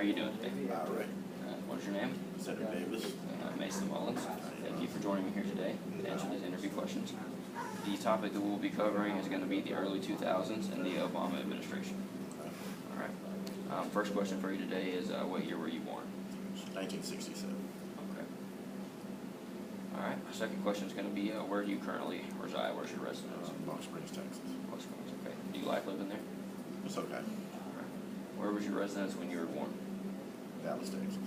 are you doing today? All right. What's your name? Senator Davis. Mason Mullins. Thank you for joining me here today to answer these interview questions. The topic that we'll be covering is going to be the early 2000s and the Obama administration. All right. First question for you today is what year were you born? 1967. Okay. All right. Second question is going to be where do you currently reside? Where's your residence? Box Springs, Texas. Box Springs. Okay. Do you like living there? It's okay. All right. Where was your residence when you were born? Dallas, Texas.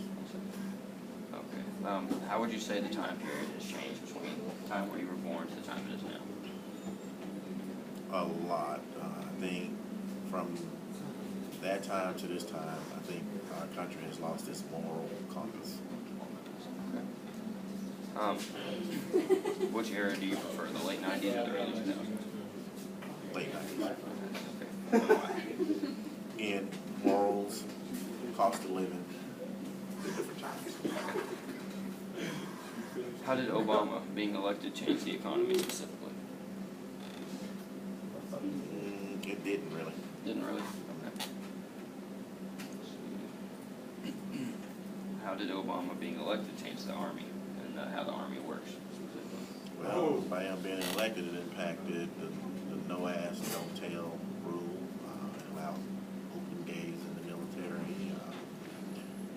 Okay. How would you say the time period has changed between the time where you were born to the time it is now? A lot. I think from that time to this time, I think our country has lost its moral compass. Okay. Which era do you prefer, the late 90s or the early 2000s? Late 90s. Okay. In morals, cost of living, the different times. How did Obama being elected change the economy specifically? It didn't really. Didn't really? Okay. How did Obama being elected change the Army and how the Army works specifically? Well, by him being elected, it impacted the no ass, don't tell rule. It allowed open gays in the military.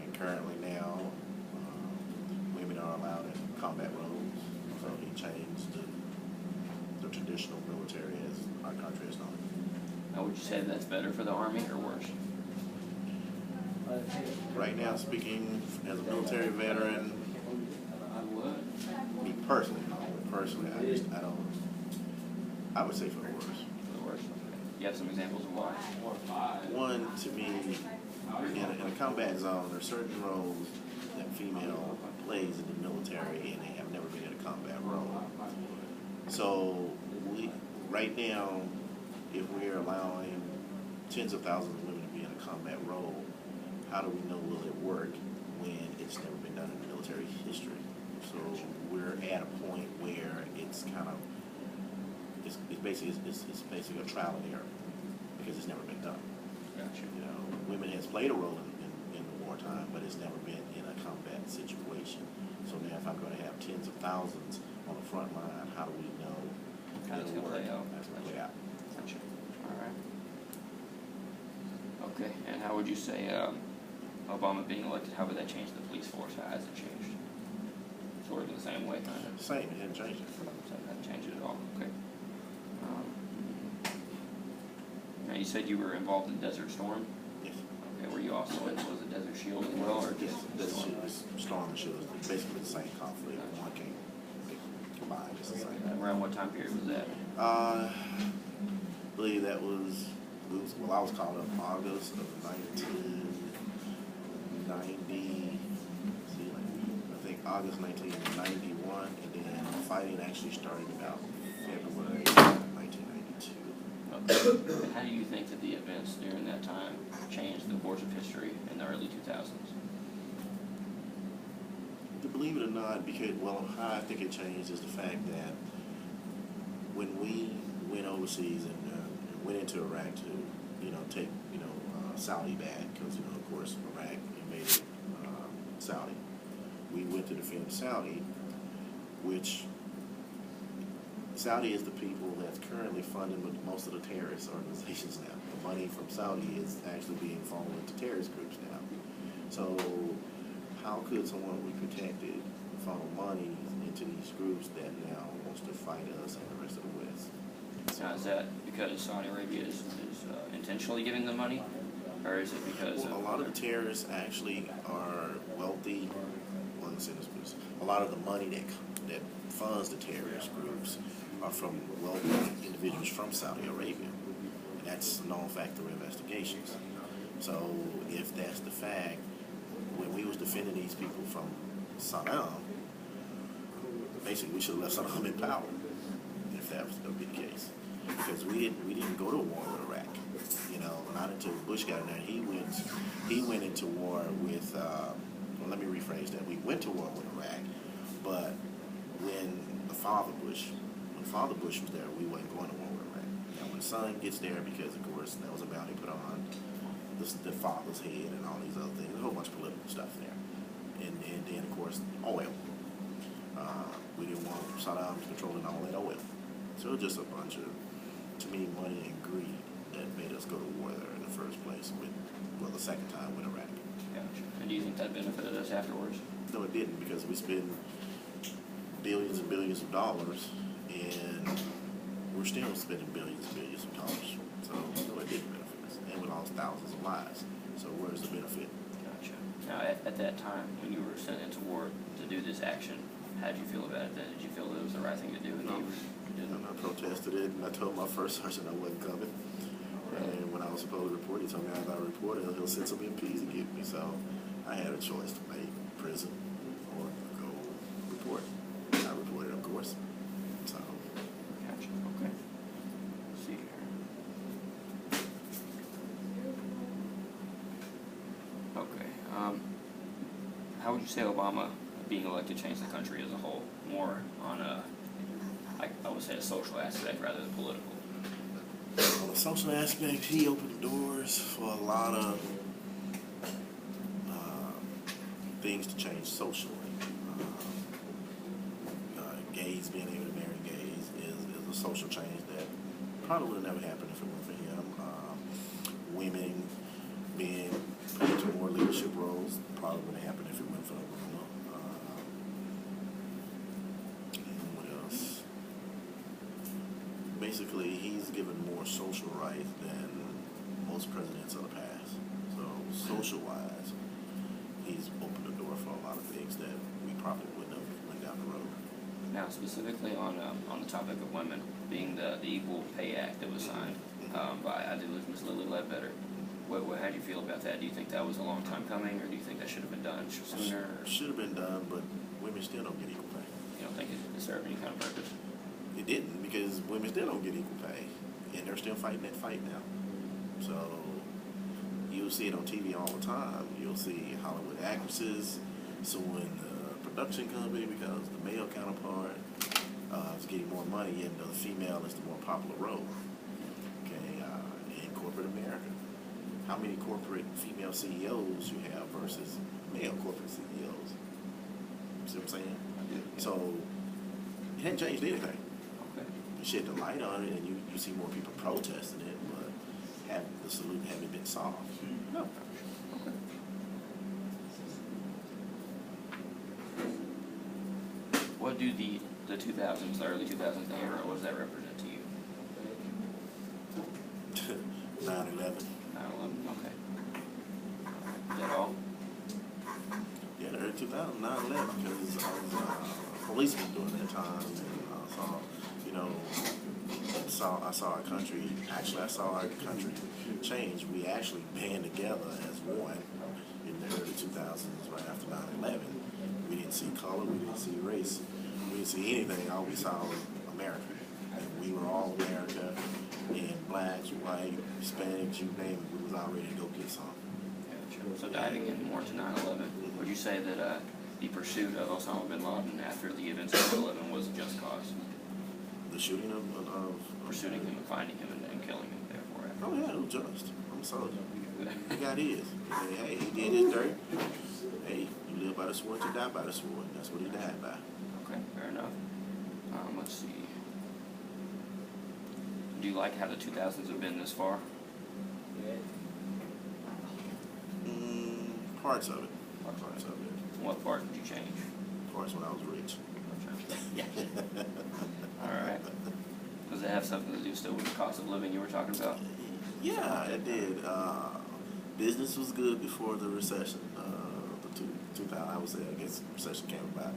And currently now, women are allowed in combat roles. So he changed the traditional military as our country has known it. Now, would you say that's better for the Army or worse? Right now, speaking as a military veteran, me personally, I would say for the worse. For the worse. Okay. You have some examples of why? One, to me, in a combat zone, there are certain roles that female plays in the military, and they have never been in a combat role. So, right now, if we're allowing tens of thousands of women to be in a combat role, how do we know will it work when it's never been done in military history? So we're at a point where it's kind of it's basically a trial and error because it's never been done. Gotcha. You know, women has played a role in wartime, but it's never been in a combat situation. So now, if I'm going to have tens of thousands on the front line, how do we know How it's going to play out? That's going to play out. Gotcha. All right. Okay. And how would you say Obama being elected, how would that change the police force? How has it changed? Sort of in the same way, kind of. Same, it hadn't changed it. So it hasn't changed it at all. Okay. Now you said you were involved in Desert Storm. Yes. Okay. Were you also in was it Desert Shield as well, or Yes, just Storm? Storm and Shield is basically the same conflict. One came combined, it's the same. Around what time period was that? I believe that was, I was called up August of 1990. I think August 1991, and then fighting actually started about February 1992. Okay. And how do you think that the events during that time changed the course of history in the early 2000s? To believe it or not, because, well, how I think it changed is the fact that when we went overseas and went into Iraq to, take, Saudi back, because, of course, Iraq invaded Saudi. We went to defend Saudi, which Saudi is the people that's currently funding most of the terrorist organizations now. The money from Saudi is actually being funneled into terrorist groups now. So how could someone we protected funnel money into these groups that now wants to fight us and the rest of the West? Now, is that because Saudi Arabia is intentionally giving them money, or is it because a lot of the terrorists actually are wealthy? Well, let's say this, a lot of the money that funds the terrorist groups are from wealthy individuals from Saudi Arabia, and that's a known fact through investigations. So if that's the fact, when we was defending these people from Saddam, basically we should have left Saddam in power, if that was going to be the case. Because we didn't go to war with Iraq, not until Bush got in there. He went into war with, well, let me rephrase that. We went to war with Iraq, but when Father Bush was there, we wasn't going to war with Iraq. Now when son gets there, because of course that was a bounty put on, the father's head and all these other things. There's a whole bunch of political stuff there. And then, of course, oil. We didn't want Saddam controlling all that oil. So it was just a bunch of, to me, money and greed that made us go to war there in the first place the second time with Iraq. Gotcha. And do you think that benefited us afterwards? No, it didn't, because we spent billions and billions of dollars, and we're still spending billions and billions of dollars. So, no, it didn't benefit us. And we lost thousands of lives. So where's the benefit? Gotcha. Now, at that time, when you were sent into war to do this action, how did you feel about it then? Did you feel that it was the right thing to do? And No. you didn't? And I protested it, and I told my first sergeant I wasn't coming. And when I was supposed to report, he told me after I reported, he'll send some MPs to get me. So I had a choice to make: prison or go report. I reported, of course. So Gotcha. Okay. Let's see here. Okay. How would you say Obama being elected changed the country as a whole? More on I would say a social aspect rather than political. on the social aspect, he opened the doors for a lot of things to change socially. Gays being able to marry gays is a social change that probably would have never happened if it weren't for him. Women being put into more leadership roles probably would have happened if it weren't for Obama. And what else? Basically, he's given more social rights than most presidents of the past. So, social-wise, he's opened the door for a lot of things that we probably wouldn't have went down the road. Now, specifically on the topic of women, being the Equal Pay Act that was signed by, I believe, Ms. Lilly Ledbetter. How do you feel about that? Do you think that was a long time coming, or do you think that should have been done sooner? Should have been done, but women still don't get equal pay. You don't think it served any kind of purpose? It didn't, because women still don't get equal pay, and they're still fighting that fight now. So you'll see it on TV all the time. You'll see Hollywood actresses suing the production company because the male counterpart is getting more money, yet the female is the more popular role. Okay, in corporate America, how many corporate female CEOs you have versus male corporate CEOs? See what I'm saying? So it hadn't changed anything. Okay. You shed the light on it, and you see more people protesting it, but the solution haven't been solved. No. Okay. What do the 2000s, the early 2000s era, what does that represent to you? 9/11. 9/11, okay. Is that all? Yeah, the early 2000s, 9/11, because I was a policeman during that time, and I saw our country, actually I saw our country change. We actually band together as one in the early 2000s, right after 9/11. We didn't see color, we didn't see race, we didn't see anything. All we saw was America. And we were all America, and blacks, white, Hispanics, you name it, we was all ready to go get some. Gotcha. So diving in more to 9/11, would you say that the pursuit of Osama bin Laden after the events of 9/11 was a just cause? The shooting of Pursuing him and finding him and killing him, therefore. Oh yeah, it was just. I'm sorry. He got his. Hey, he did his dirt. Hey, you live by the sword, you die by the sword. That's what he died by. Okay, fair enough. Let's see. Do you like how the 2000s have been this far? Parts of it. Parts of it. What part did you change? Parts when I was rich. Yeah. All right. Does it have something to do still with the cost of living you were talking about? Yeah, it did. Business was good before the recession. The 2000, I would say, I guess the recession came about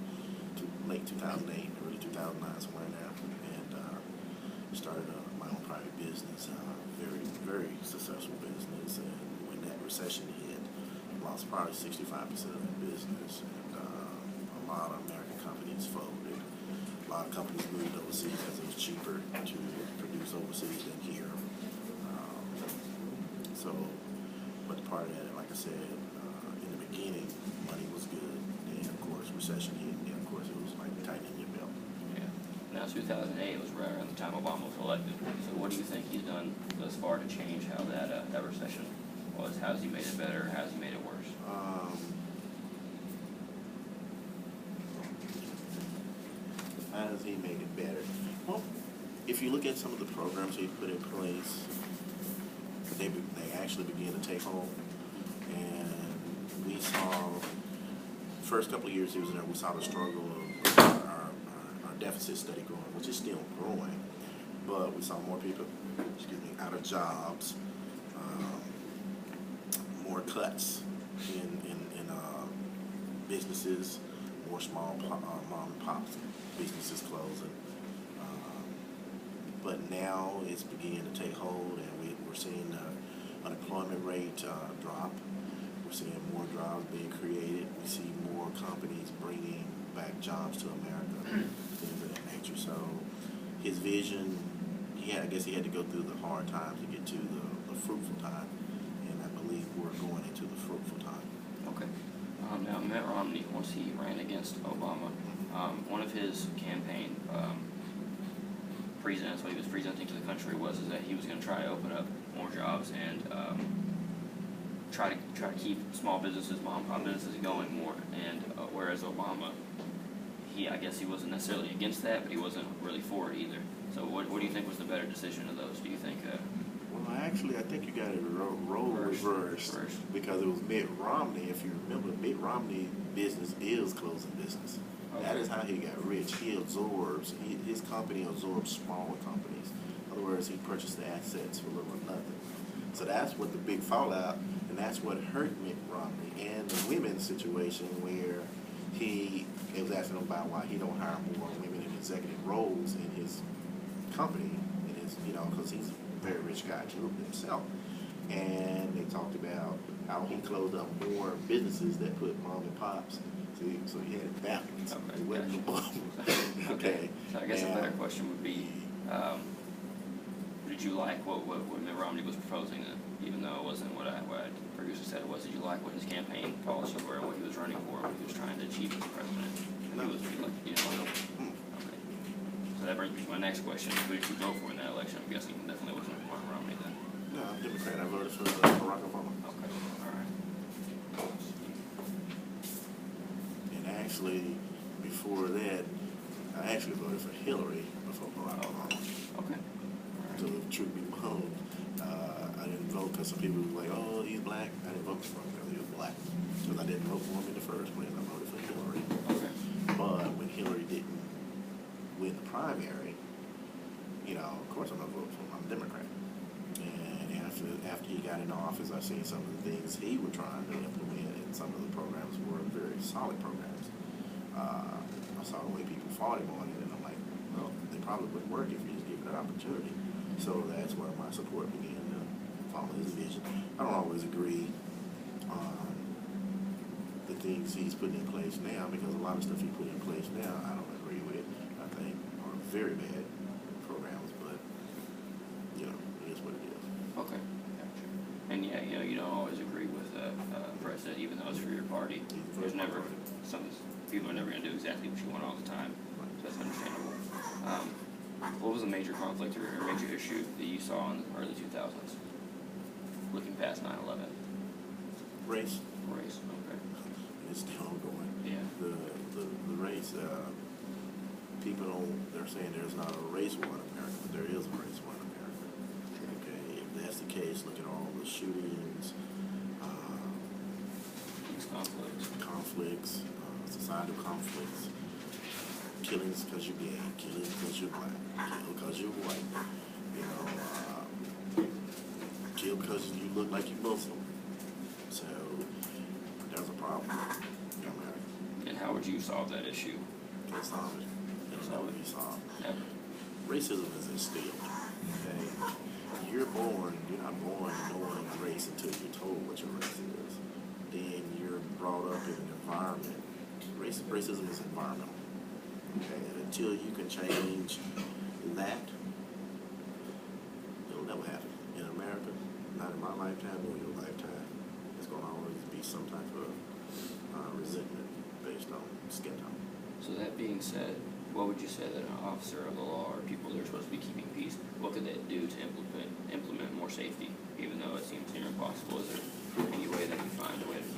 late 2008, early 2009, somewhere in there. And started my own private business, very, very successful business. And when that recession hit, lost probably 65% of that business. And a lot of American companies folded. A lot of companies moved overseas because it was cheaper to produce overseas than here. But part of that, like I said, in the beginning, money was good. Then, of course, recession hit. And then, of course, it was like tightening your belt. Yeah. Now, 2008 was right around the time Obama was elected. So what do you think he's done thus far to change how that recession was? How's he made it better? How's he made it worse? How has he made it better? Well, if you look at some of the programs he put in place, they actually began to take hold. And we saw, first couple of years he was in there, we saw the struggle of our deficit steady growing, which is still growing. But we saw more people, out of jobs, more cuts in businesses, more small mom and pop businesses closing. But now it's beginning to take hold, and we're seeing the unemployment rate drop. We're seeing more jobs being created. We see more companies bringing back jobs to America, things of that nature. So his vision, I guess he had to go through the hard times to get to the fruitful time, and I believe we're going into the fruitful time. Okay. Now, Mitt Romney, once he ran against Obama, one of his campaign presents, what he was presenting to the country, was that he was going to try to open up more jobs and try to keep small businesses, mom and pop businesses going more. And whereas Obama, I guess he wasn't necessarily against that, but he wasn't really for it either. So what do you think was the better decision of those? Do you think? Well, actually, I think you got it role reversed because it was Mitt Romney. If you remember, Mitt Romney business is closing business. Okay. That is how he got rich. His company absorbs smaller companies. In other words, he purchased the assets for little or nothing. So that's what the big fallout, and that's what hurt Mitt Romney and the women's situation where he was asking them about why he don't hire more women in executive roles in his company, because he's a very rich guy too himself. And they talked about how he closed up more businesses that put mom and pops. So he had it backwards. Okay, it wasn't gotcha. Okay. So I guess a better question would be, did you like what Mitt Romney was proposing, even though it wasn't what I previously said it was? Did you like what his campaign policies were, what he was running for, what he was trying to achieve as president? No. Okay. So that brings me to my next question. Who did you vote for in that election? I'm guessing it definitely wasn't Mitt Romney then. No, I'm Democrat. I voted for Barack Obama. Okay, all right. And actually, before that, I actually voted for Hillary before Barack Obama. Okay. So if truth be known, I didn't vote because some people were like, oh, he's black. I didn't vote for him because he was black. Because I didn't vote for him in the first place. I voted for Hillary. Okay. But when Hillary didn't win the primary, of course I'm going to vote for him. I'm a Democrat. And after he got in office, I seen some of the things he was trying to implement, and some of the programs were very solid programs. I saw the way people fought him on it, and I'm like, well, they probably wouldn't work if you just give it an opportunity. So that's where my support began to follow his vision. I don't always agree on the things he's putting in place now, because a lot of stuff he put in place now I don't agree with. I think are very bad programs, but it is what it is. Okay, gotcha. And yeah, you don't always agree with president, even though it's for your party. There's never some people are never going to do exactly what you want all the time, so that's understandable. What was a major conflict or a major issue that you saw in the early 2000s, looking past 9/11? Race. Okay. It's still ongoing. Yeah. The race. They're saying there's not a race war in America, but there is a race war in America. Okay. If that's the case, look at all the shootings, conflicts, societal conflicts. Killings because you're gay, killings because you're black, kill because you're white, kill because you look like you're Muslim. So there's a problem in America. And how would you solve that issue? Can't solve it. It'll never be solved. Never. Racism is instilled. Okay, you're not born knowing race until you're told what your race is. Then you're brought up in an environment. Racism is environmental. Okay, and until you can change that, it'll never happen. In America, not in my lifetime or your lifetime, it's going to always be some type of resentment based on skin tone. So that being said, what would you say that an officer of the law or people that are supposed to be keeping peace, what could they do to implement more safety, even though it seems near impossible. Is there any way that you find a way to